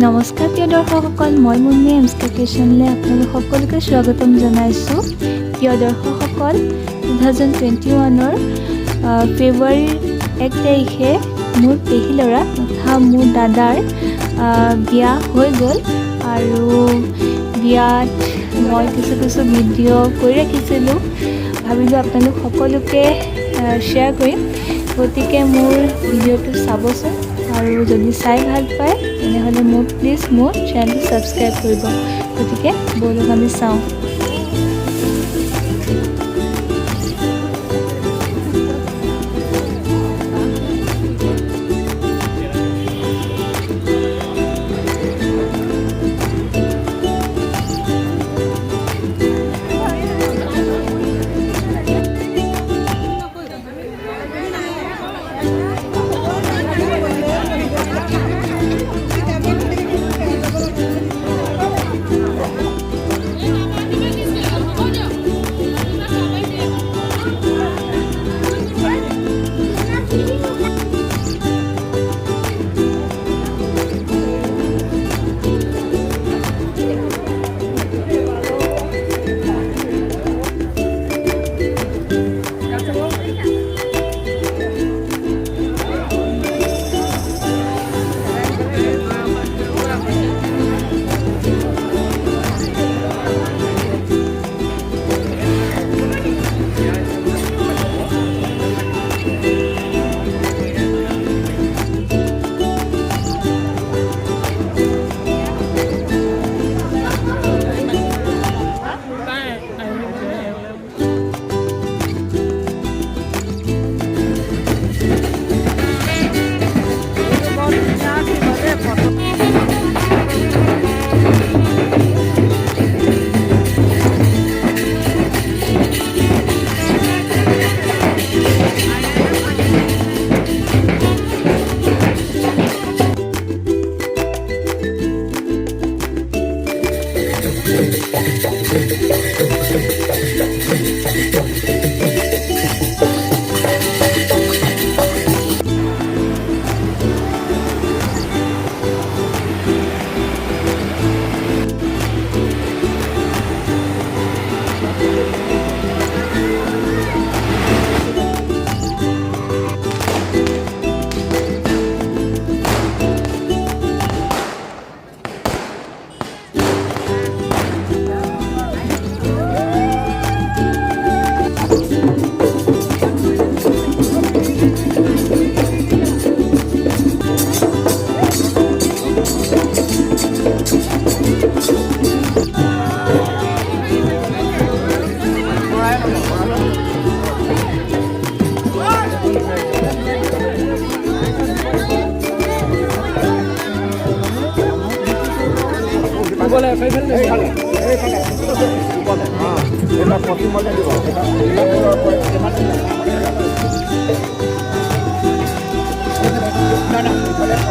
নমস্কাৰ প্ৰিয় দৰ্শকসকল, মই মুন্নি এমস্কে কিচেনলৈ আপোনালোক সকলোকে স্বাগতম জনাইছোঁ। প্ৰিয় দৰ্শকসকল, 2021ৰ ফেব্ৰুৱাৰীৰ 1 তাৰিখে মোৰ পেহী ল'ৰা তথা মোৰ দাদাৰ বিয়া হৈ গ'ল আৰু বিয়াত মই কিছু ভিডিঅ' কৰি ৰাখিছিলোঁ। ভাবিলোঁ আপোনালোক সকলোকে শ্বেয়াৰ কৰিম, গতিকে মোৰ ভিডিঅ'টো চাবচোন আৰু যদি চাই ভাল পায় তেনেহ'লে প্লিজ মোৰ চেনেলটো ছাবস্ক্ৰাইব কৰিব। গতিকে ব'লক আমি চাওঁ।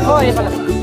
Oh,